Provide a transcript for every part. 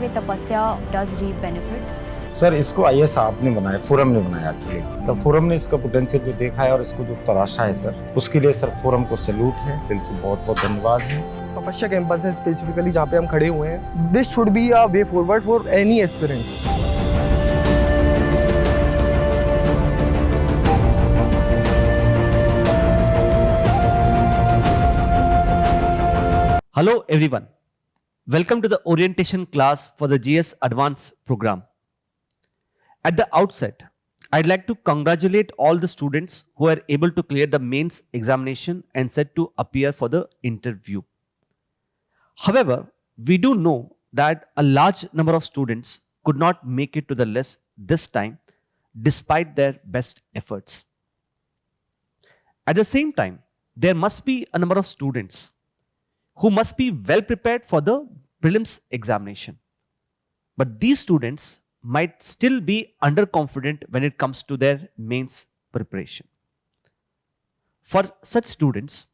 वे तपस्या does reap benefits? Sir इसको IAS आपने बनाया, फोरम ने बनाया एक्चुअली। तो फोरम ने इसका पोटेंशियल जो देखा है और इसको जो तराशा है सर, उसके लिए सर फोरम को सैल्यूट है, दिल से बहुत बहुत धन्यवाद है। तपस्या कैंपस है स्पेसिफिकली जहाँ पे हम खड़े हुए हैं। This should be a way forward for any aspirant. Hello everyone, welcome to the orientation class for the GS Advanced program. At the outset, I'd like to congratulate all the students who are able to clear the mains examination and set to appear for the interview. However, we do know that a large number of students could not make it to the list this time despite their best efforts. At the same time, there must be a number of students who must be well prepared for the prelims examination. But these students might still be underconfident when it comes to their mains preparation. For such students,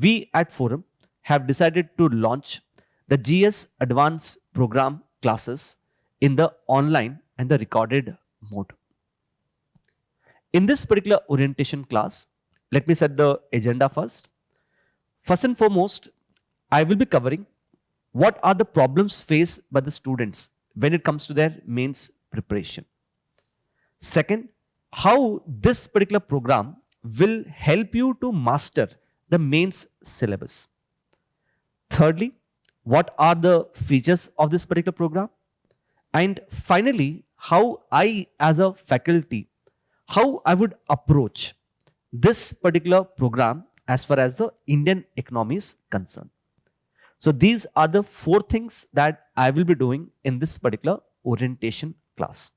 we at Forum have decided to launch the GS Advanced program classes in the online and the recorded mode. In this particular orientation class, let me set the agenda first. First and foremost, I will be covering what are the problems faced by the students when it comes to their mains preparation. Second, how this particular program will help you to master the mains syllabus. Thirdly, what are the features of this particular program? And finally, how I as a faculty, how I would approach this particular program as far as the Indian economy is concerned. So these are the 4 things that I will be doing in this particular orientation class.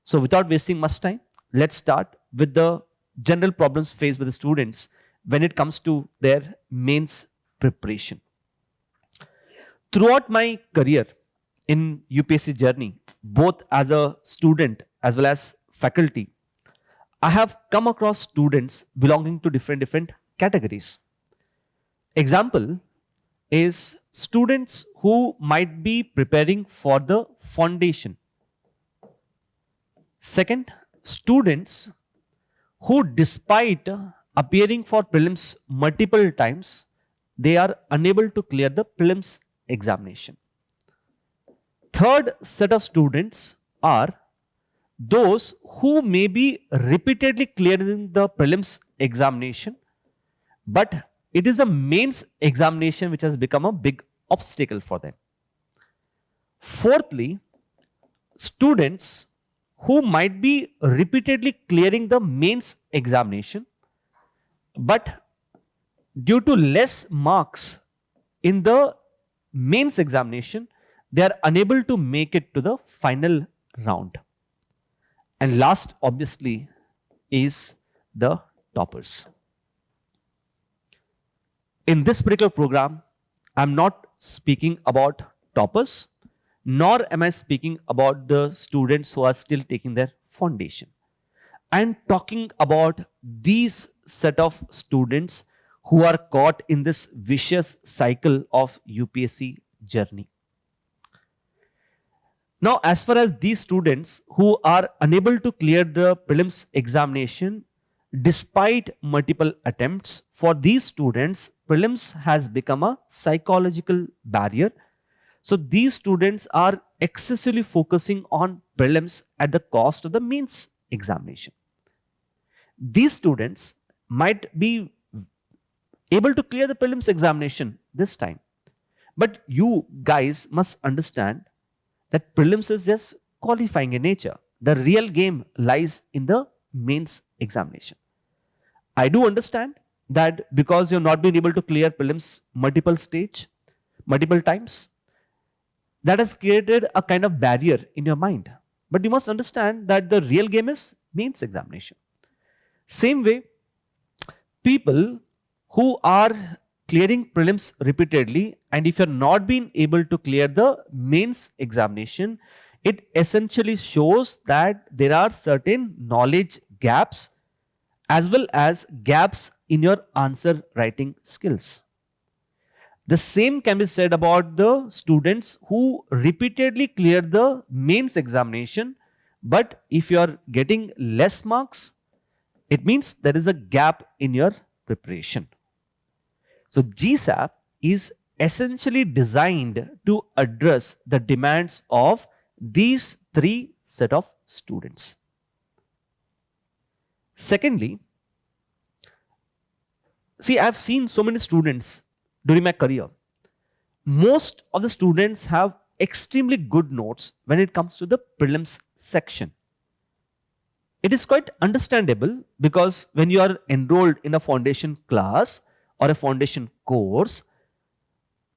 So without wasting much time, let's start with the general problems faced by the students when it comes to their mains preparation. Throughout my career in UPSC journey, both as a student as well as faculty, I have come across students belonging to different categories. Example is students who might be preparing for the foundation. Second, students who despite appearing for prelims multiple times, they are unable to clear the prelims examination. Third set of students are those who may be repeatedly clearing the prelims examination, but it is a mains examination which has become a big obstacle for them. Fourthly, students who might be repeatedly clearing the mains examination, but due to less marks in the mains examination, they are unable to make it to the final round. And last, obviously, is the toppers. In this particular program, I'm not speaking about toppers, nor am I speaking about the students who are still taking their foundation. I'm talking about these set of students who are caught in this vicious cycle of UPSC journey. Now, as far as these students who are unable to clear the prelims examination despite multiple attempts, for these students, prelims has become a psychological barrier. So these students are excessively focusing on prelims at the cost of the mains examination. These students might be able to clear the prelims examination this time. But you guys must understand that prelims is just qualifying in nature. The real game lies in the mains examination. I do understand that because you've not been able to clear prelims multiple times, that has created a kind of barrier in your mind. But you must understand that the real game is mains examination. Same way, people who are clearing prelims repeatedly, and if you're not being able to clear the mains examination, it essentially shows that there are certain knowledge gaps as well as gaps in your answer writing skills. The same can be said about the students who repeatedly clear the mains examination, but if you are getting less marks, it means there is a gap in your preparation. So GSAP is essentially designed to address the demands of these three set of students. Secondly, see, I've seen so many students during my career. Most of the students have extremely good notes when it comes to the prelims section. It is quite understandable because when you are enrolled in a foundation class or a foundation course,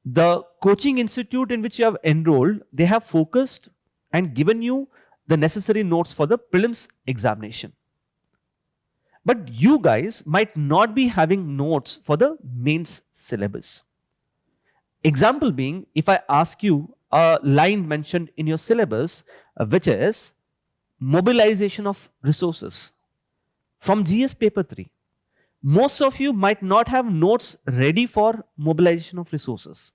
the coaching institute in which you have enrolled, they have focused and given you the necessary notes for the prelims examination. But you guys might not be having notes for the mains syllabus. Example being, if I ask you a line mentioned in your syllabus, which is mobilization of resources from GS paper 3, most of you might not have notes ready for mobilization of resources.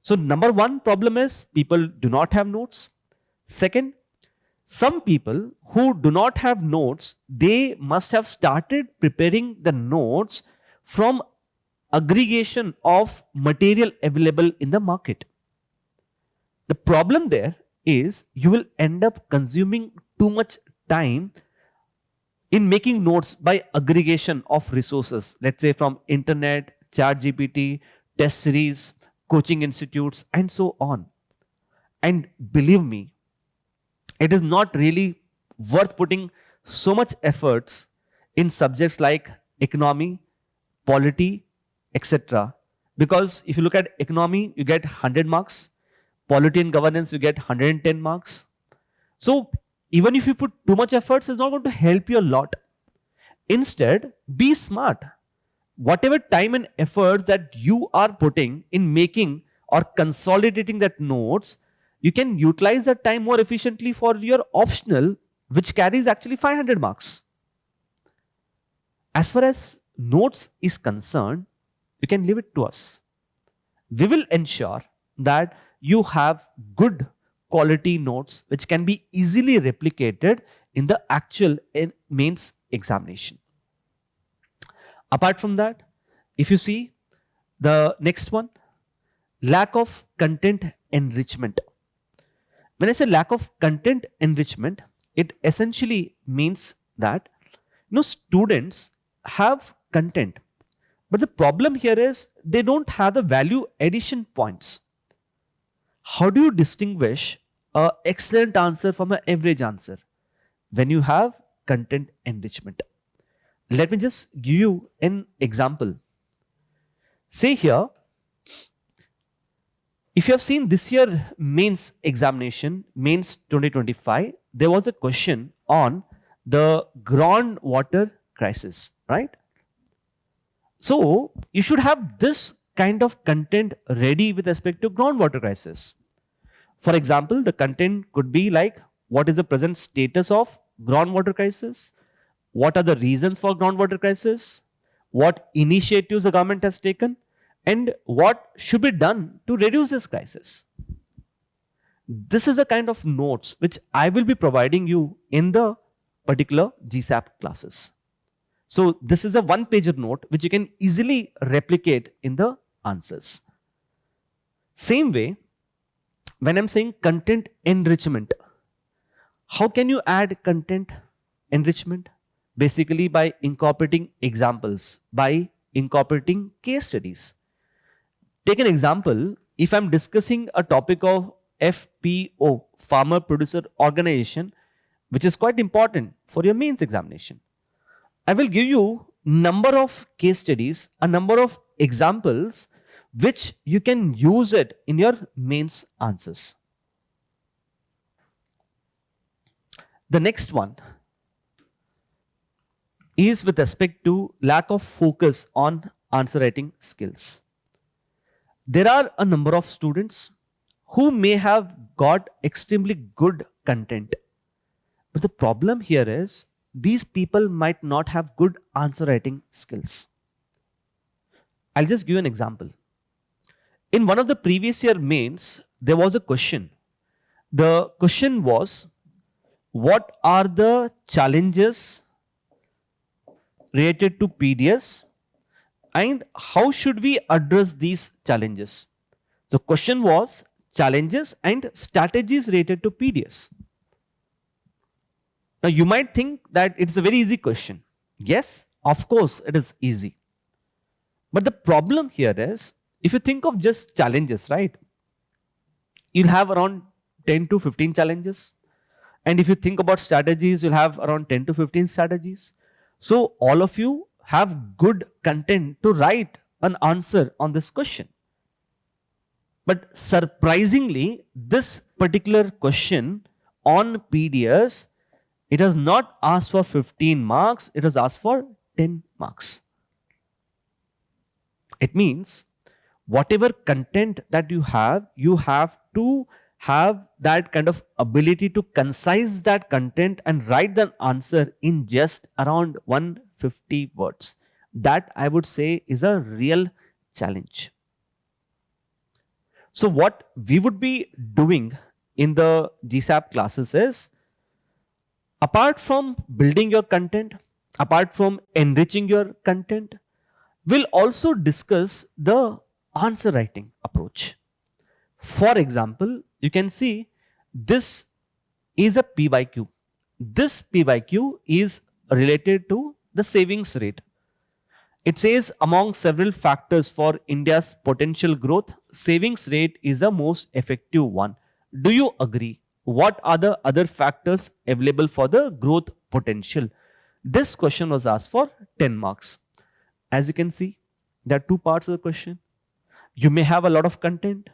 So number one problem is people do not have notes. Second, some people who do not have notes, they must have started preparing the notes from aggregation of material available in the market. The problem there is you will end up consuming too much time in making notes by aggregation of resources, let's say from internet, ChatGPT, test series, coaching institutes, and so on. And believe me, it is not really worth putting so much efforts in subjects like economy, polity, etc. Because if you look at economy, you get 100 marks. Polity and governance, you get 110 marks. So even if you put too much efforts, it's not going to help you a lot. Instead, be smart. Whatever time and efforts that you are putting in making or consolidating that notes, you can utilize that time more efficiently for your optional, which carries actually 500 marks. As far as notes is concerned, you can leave it to us. We will ensure that you have good quality notes which can be easily replicated in the actual mains examination. Apart from that, if you see the next one, lack of content enrichment. When I say lack of content enrichment, it essentially means that students have content, but the problem here is they don't have the value addition points. How do you distinguish an excellent answer from an average answer? When you have content enrichment. Let me just give you an example. Say here, if you have seen this year mains examination, mains 2025, there was a question on the groundwater crisis, right? So you should have this kind of content ready with respect to groundwater crisis. For example, the content could be like, what is the present status of groundwater crisis? What are the reasons for groundwater crisis? What initiatives the government has taken? And what should be done to reduce this crisis? This is the kind of notes which I will be providing you in the particular GSAP classes. So this is a one-pager note which you can easily replicate in the answers. Same way, when I'm saying content enrichment, how can you add content enrichment? Basically by incorporating examples, by incorporating case studies. Take an example, if I'm discussing a topic of FPO, Farmer Producer Organization, which is quite important for your mains examination. I will give you number of case studies, a number of examples which you can use it in your mains answers. The next one is with respect to lack of focus on answer writing skills. There are a number of students who may have got extremely good content, but the problem here is these people might not have good answer writing skills. I'll just give you an example. In one of the previous year mains, there was a question. The question was, what are the challenges related to PDS and how should we address these challenges? So question was challenges and strategies related to PDS. Now you might think that it's a very easy question. Yes, of course it is easy. But the problem here is, if you think of just challenges, right? You'll have around 10 to 15 challenges. And if you think about strategies, you'll have around 10 to 15 strategies. So all of you have good content to write an answer on this question. But surprisingly, this particular question on PDS, it has not asked for 15 marks, it has asked for 10 marks. It means whatever content that you have to have that kind of ability to concise that content and write the answer in just around 150 words. That I would say is a real challenge. So what we would be doing in the GSAP classes is, apart from building your content, apart from enriching your content, we'll also discuss the answer writing approach. For example, you can see this is a PYQ. This PYQ is related to the savings rate. It says among several factors for India's potential growth, savings rate is the most effective one. Do you agree? What are the other factors available for the growth potential? This question was asked for 10 marks. As you can see, there are two parts of the question. You may have a lot of content,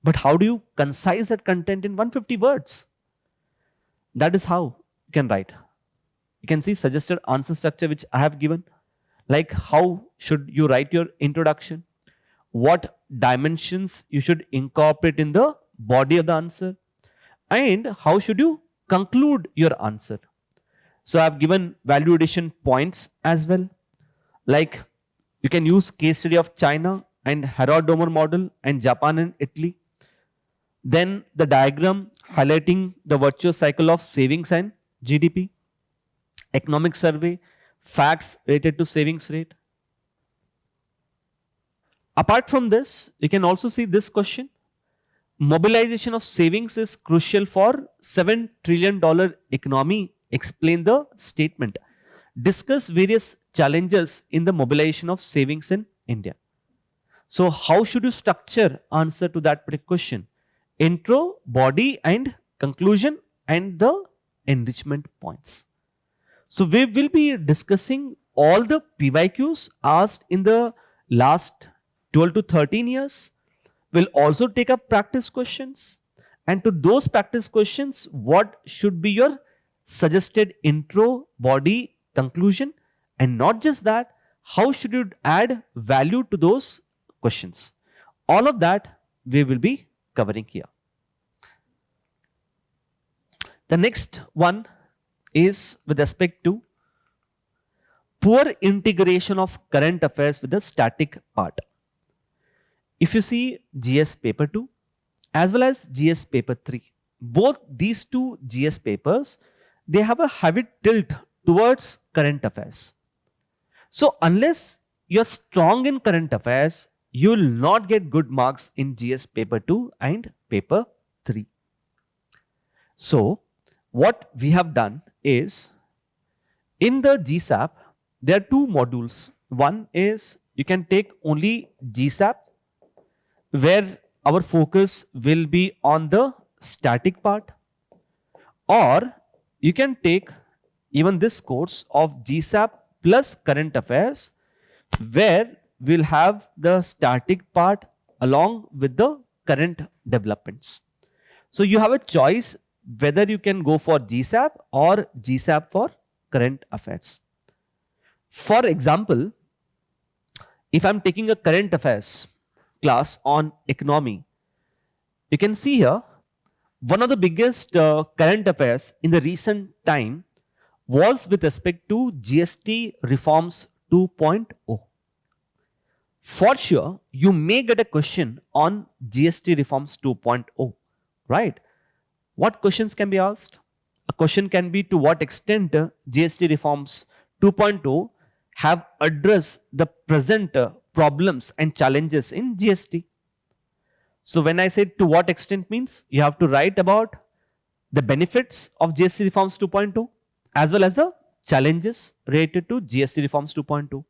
but how do you concise that content in 150 words? That is how you can write. You can see suggested answer structure which I have given. Like how should you write your introduction? What dimensions you should incorporate in the body of the answer? And how should you conclude your answer? So I have given value addition points as well. Like you can use case study of China and Harrod-Domer model and Japan and Italy. Then the diagram highlighting the virtuous cycle of savings and GDP. Economic survey, facts related to savings rate. Apart from this, you can also see this question. Mobilization of savings is crucial for $7 trillion economy. Explain the statement. Discuss various challenges in the mobilization of savings in India. So how should you structure answer to that particular question? Intro, body and conclusion and the enrichment points. So we will be discussing all the PYQs asked in the last 12 to 13 years. We'll also take up practice questions. And to those practice questions, what should be your suggested intro, body, conclusion? And not just that, how should you add value to those questions? All of that we will be covering here. The next one is with respect to poor integration of current affairs with the static part. If you see GS paper 2 as well as GS paper 3, both these two GS papers, they have a heavy tilt towards current affairs. So unless you're strong in current affairs, you will not get good marks in GS paper 2 and paper 3. So what we have done is, in the GSAP, there are two modules. One is you can take only GSAP, where our focus will be on the static part, or you can take even this course of GSAP plus current affairs, where we'll have the static part along with the current developments. So you have a choice whether you can go for GSAP or GSAP for current affairs. For example, if I'm taking a current affairs class on economy, you can see here one of the biggest current affairs in the recent time was with respect to GST reforms 2.0. For sure, you may get a question on GST reforms 2.0, right? What questions can be asked? A question can be to what extent GST reforms 2.0 have addressed the present problems and challenges in GST. So when I say to what extent means, you have to write about the benefits of GST reforms 2.0 as well as the challenges related to GST reforms 2.0.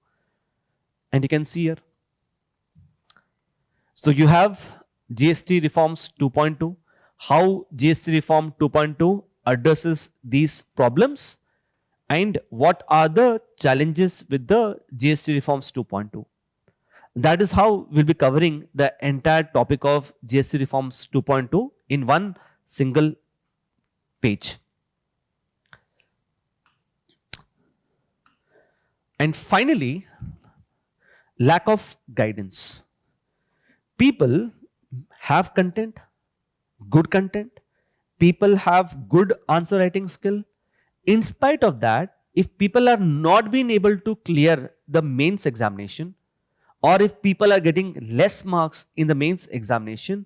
And you can see here. So you have GST reforms 2.2, how GST reform 2.2 addresses these problems, and what are the challenges with the GST reforms 2.2. That is how we'll be covering the entire topic of GST reforms 2.2 in one single page. And finally, lack of guidance. People have content, good content. People have good answer writing skill. In spite of that, if people are not being able to clear the mains examination, or if people are getting less marks in the mains examination,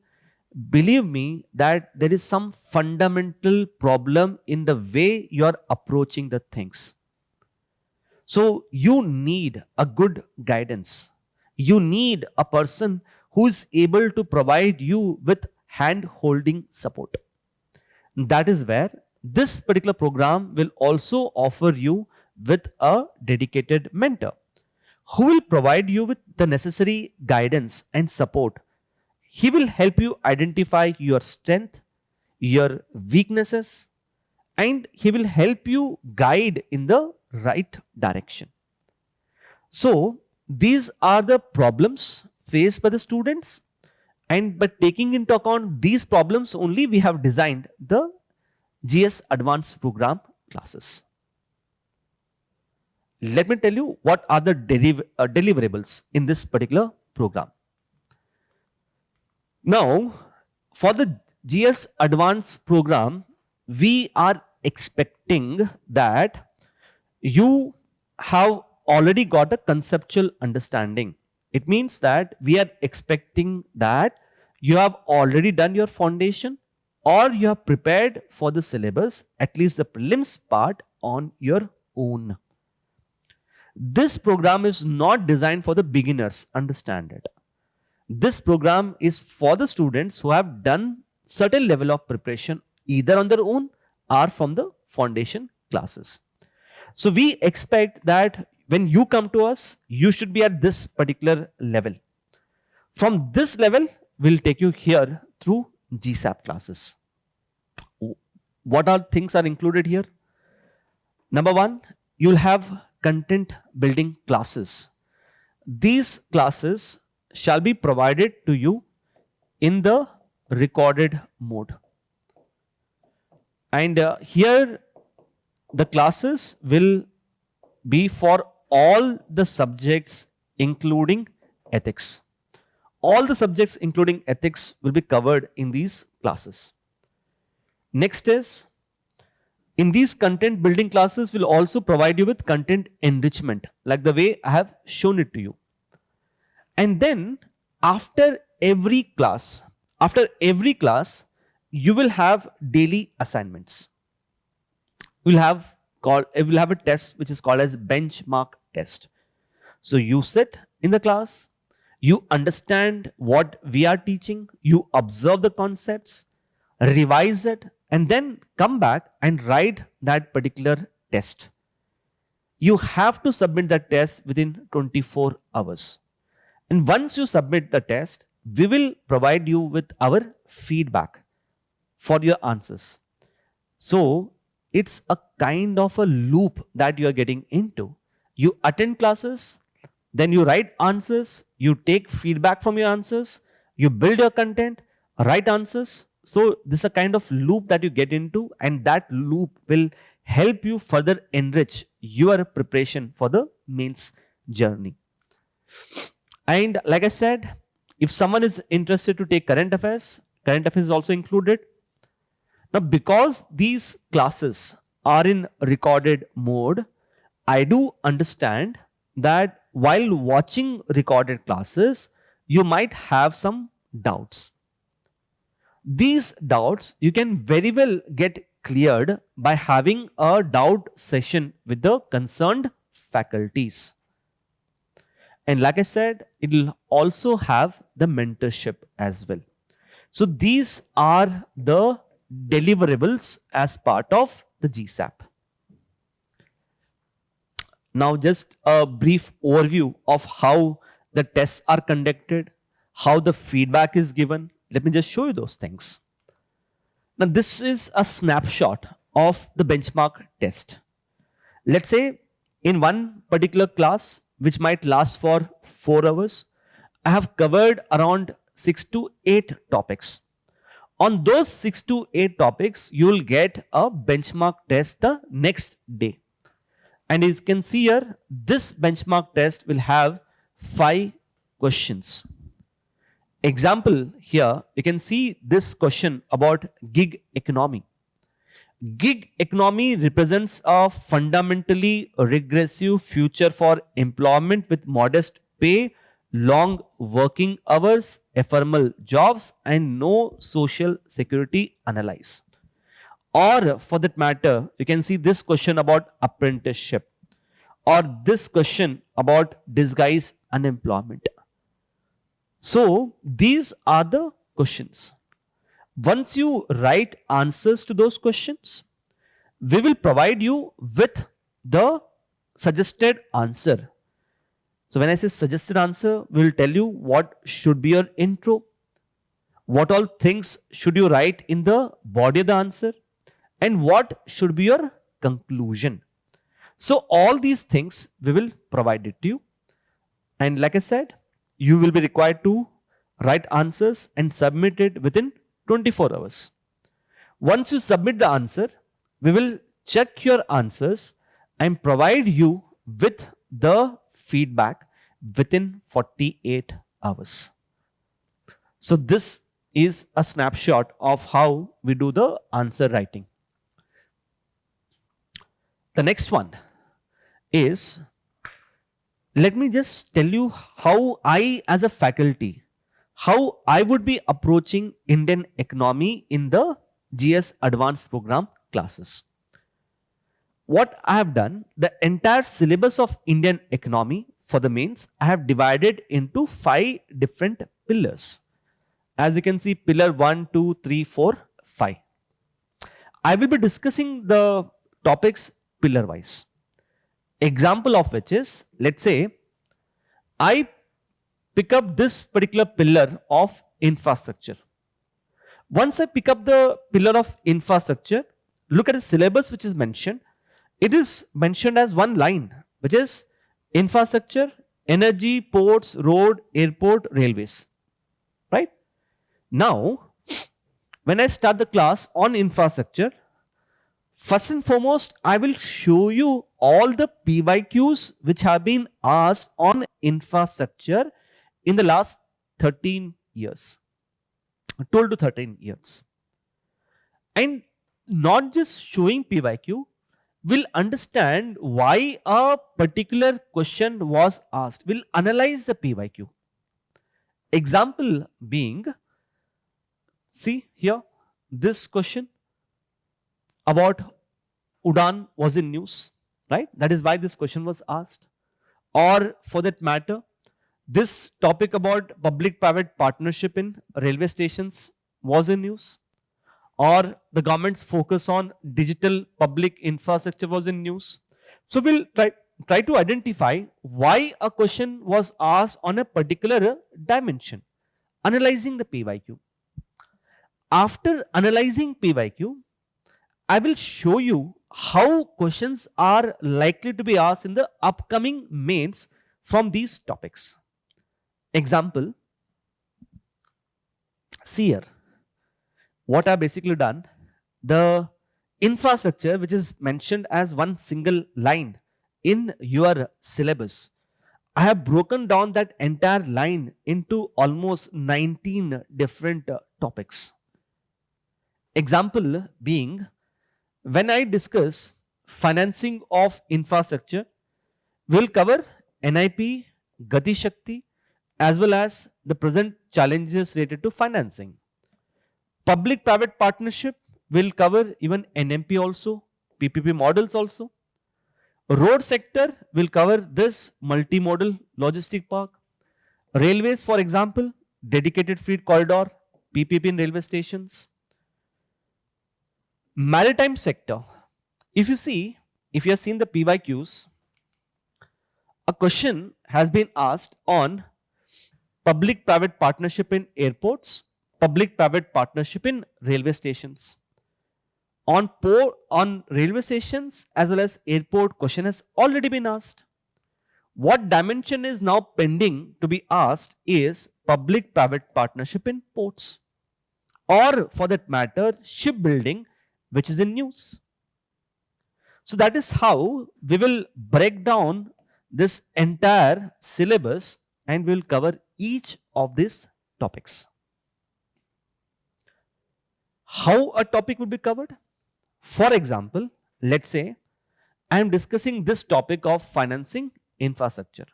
believe me that there is some fundamental problem in the way you are approaching the things. So you need a good guidance. You need a person who is able to provide you with hand-holding support. That is where this particular program will also offer you with a dedicated mentor who will provide you with the necessary guidance and support. He will help you identify your strength, your weaknesses, and he will help you guide in the right direction. So these are the problems faced by the students, and by taking into account these problems only, we have designed the GS Advanced Program classes. Let me tell you what are the deliverables in this particular program. Now, for the GS Advanced Program, we are expecting that you have already got a conceptual understanding. It means that we are expecting that you have already done your foundation or you have prepared for the syllabus, at least the prelims part, on your own. This program is not designed for the beginners, understand it. This program is for the students who have done certain level of preparation either on their own or from the foundation classes. So we expect that when you come to us, you should be at this particular level. From this level, we'll take you here through GSAP classes. What all things are included here? Number one, you'll have content building classes. These classes shall be provided to you in the recorded mode. And here the classes will be for all the subjects including ethics. All the subjects including ethics will be covered in these classes. Next is, in these content building classes will also provide you with content enrichment, like the way I have shown it to you. And then after every class, you will have daily assignments. We'll have a test which is called as benchmark test. So you sit in the class, you understand what we are teaching, you observe the concepts, revise it, and then come back and write that particular test. You have to submit that test within 24 hours. And once you submit the test, we will provide you with our feedback for your answers. So it's a kind of a loop that you are getting into. You attend classes, then you write answers, you take feedback from your answers, you build your content, write answers. So this is a kind of loop that you get into, and that loop will help you further enrich your preparation for the mains journey. And like I said, if someone is interested to take current affairs is also included. Now, because these classes are in recorded mode, I do understand that while watching recorded classes, you might have some doubts. These doubts you can very well get cleared by having a doubt session with the concerned faculties. And like I said, it will also have the mentorship as well. So these are the deliverables as part of the GSAP. Now just a brief overview of how the tests are conducted, how the feedback is given. Let me just show you those things. Now this is a snapshot of the benchmark test. Let's say in one particular class, which might last for 4 hours, I have covered around 6 to 8 topics. On those 6 to 8 topics, you will get a benchmark test the next day. And as you can see here, this benchmark test will have 5 questions. Example here, you can see this question about gig economy. Gig economy represents a fundamentally regressive future for employment with modest pay, long working hours, ephemeral jobs, and no social security analyze. Or for that matter, you can see this question about apprenticeship, or this question about disguised unemployment. So these are the questions. Once you write answers to those questions, we will provide you with the suggested answer. So when I say suggested answer, we will tell you what should be your intro, what all things should you write in the body of the answer, and what should be your conclusion. So all these things we will provide it to you. And like I said, you will be required to write answers and submit it within 24 hours. Once you submit the answer, we will check your answers and provide you with the feedback within 48 hours. So this is a snapshot of how we do the answer writing. The next one is, let me just tell you how I as a faculty, how I would be approaching Indian economy in the GS Advanced Program classes. What I have done, the entire syllabus of Indian economy for the mains, I have divided into 5 different pillars. As you can see, pillar 1, 2, 3, 4, 5. I will be discussing the topics pillar wise. Example of which is, let's say, I pick up this particular pillar of infrastructure. Once I pick up the pillar of infrastructure, look at the syllabus which is mentioned. It is mentioned as one line, which is infrastructure, energy, ports, road, airport, railways. Right? Now, when I start the class on infrastructure, first and foremost, I will show you all the PYQs which have been asked on infrastructure in the last 13 years, 12 to 13 years. And not just showing PYQ, we'll understand why a particular question was asked. We'll analyze the PYQ. Example being, see here, this question about Udan was in news, right? That is why this question was asked. Or for that matter, this topic about public-private partnership in railway stations was in news. Or the government's focus on digital public infrastructure was in news. So we'll try to identify why a question was asked on a particular dimension, analyzing the PYQ. After analyzing PYQ, I will show you how questions are likely to be asked in the upcoming mains from these topics. Example, see here, what I've basically done, the infrastructure which is mentioned as one single line in your syllabus, I have broken down that entire line into almost 19 different topics. Example being, when I discuss financing of infrastructure, we'll cover NIP, Gati Shakti, as well as the present challenges related to financing. Public-private partnership will cover even NMP also, PPP models also. Road sector will cover this multimodal logistic park. Railways, for example, dedicated freight corridor, PPP in railway stations. Maritime sector. If you have seen the PYQs, a question has been asked on public-private partnership in airports, public-private partnership in railway stations. On railway stations as well as airport, question has already been asked. What dimension is now pending to be asked is public-private partnership in ports, or for that matter, shipbuilding, which is in news. So that is how we will break down this entire syllabus and we will cover each of these topics. How a topic would be covered? For example, let's say I am discussing this topic of financing infrastructure.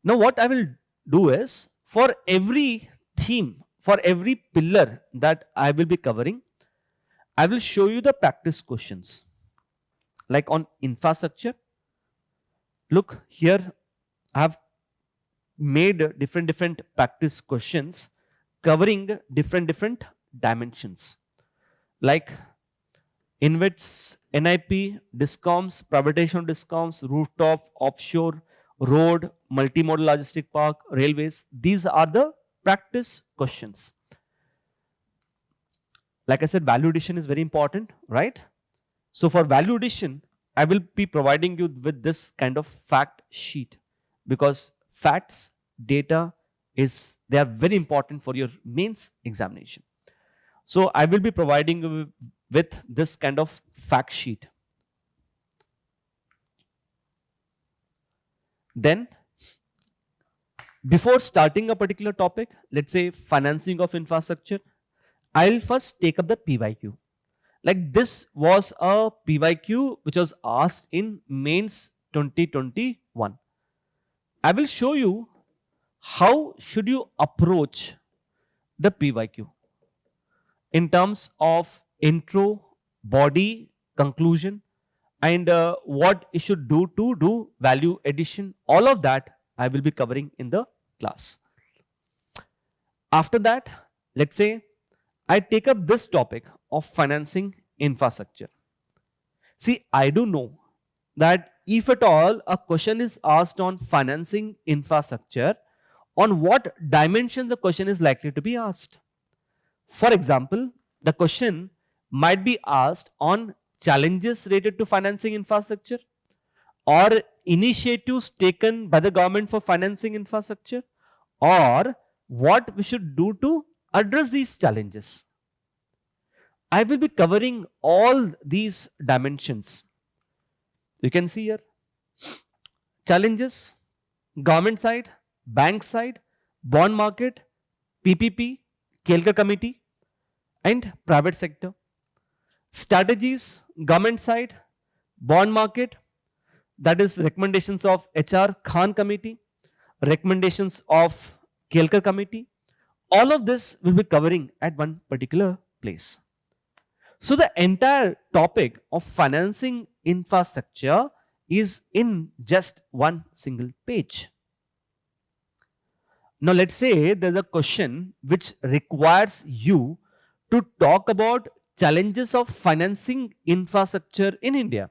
Now what I will do is, for every theme, for every pillar that I will be covering, I will show you the practice questions. Like on infrastructure, look here, I have made different practice questions covering different dimensions, like INVITs, NIP, DISCOMs, privatization of DISCOMs, rooftop, offshore, road, multimodal logistic park, railways. These are the practice questions. Like I said, value addition is very important, right? So for value addition, I will be providing you with this kind of fact sheet, because facts, data they are very important for your mains examination. So I will be providing you with this kind of fact sheet. Then, before starting a particular topic, let's say financing of infrastructure, I'll first take up the PYQ. Like this was a PYQ which was asked in mains 2021. I will show you how should you approach the PYQ in terms of intro, body, conclusion, and what you should do to do value addition. All of that I will be covering in the class. After that, let's say I take up this topic of financing infrastructure. See, I do know that if at all a question is asked on financing infrastructure, on what dimension the question is likely to be asked. For example, the question might be asked on challenges related to financing infrastructure, or initiatives taken by the government for financing infrastructure, or what we should do to address these challenges. I will be covering all these dimensions. You can see here, challenges, government side, bank side, bond market, PPP, Kelkar committee, and private sector. Strategies, government side, bond market, that is recommendations of HR Khan committee, recommendations of Kelkar committee. All of this will be covering at one particular place. So the entire topic of financing infrastructure is in just one single page. Now let's say there's a question which requires you to talk about challenges of financing infrastructure in India.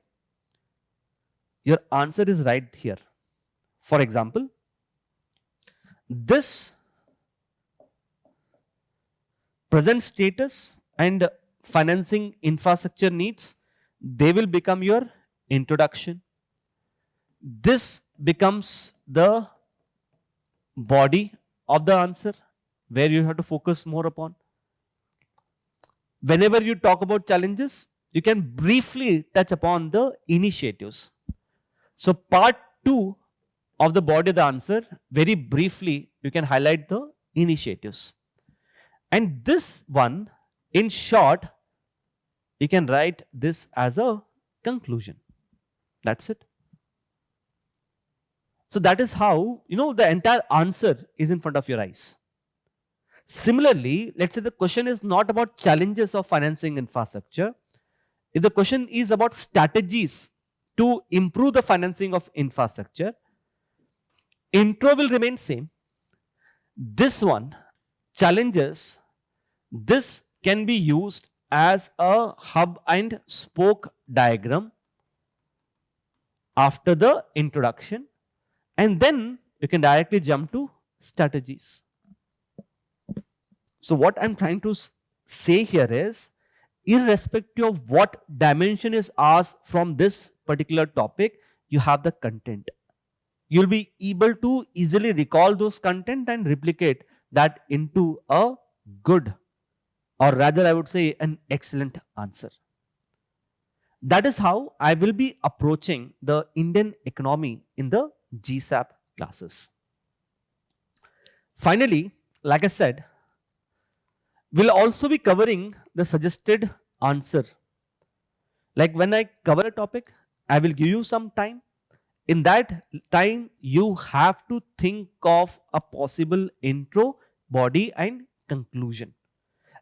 Your answer is right here. For example, this present status and financing infrastructure needs, they will become your introduction. This becomes the body of the answer where you have to focus more upon. Whenever you talk about challenges, you can briefly touch upon the initiatives. So part 2 of the body of the answer, very briefly, you can highlight the initiatives. And this one, in short, you can write this as a conclusion. That's it. So that is how, the entire answer is in front of your eyes. Similarly, let's say the question is not about challenges of financing infrastructure. If the question is about strategies to improve the financing of infrastructure, intro will remain same. This one, challenges, this can be used as a hub and spoke diagram after the introduction, and then you can directly jump to strategies. So what I'm trying to say here is, irrespective of what dimension is asked from this particular topic, you have the content. You'll be able to easily recall those content and replicate that into a good, or rather I would say an excellent answer. That is how I will be approaching the Indian economy in the GSAP classes. Finally, like I said, we'll also be covering the suggested answer. Like when I cover a topic, I will give you some time. In that time, you have to think of a possible intro, body, and conclusion.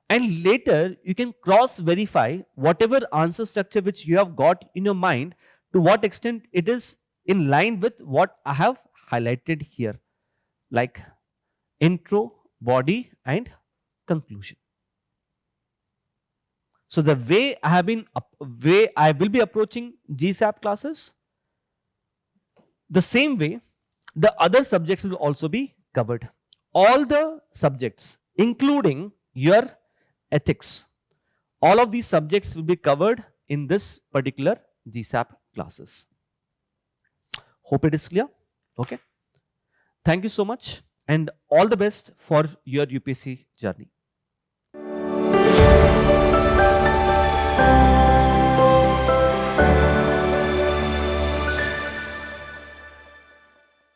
And later, you can cross-verify whatever answer structure which you have got in your mind, to what extent it is in line with what I have highlighted here, like intro, body, and conclusion. So the way I will be approaching GSAP classes, the same way the other subjects will also be covered. All the subjects, including your ethics, all of these subjects will be covered in this particular GSAP classes. Hope it is clear. Okay. Thank you so much, and all the best for your UPSC journey.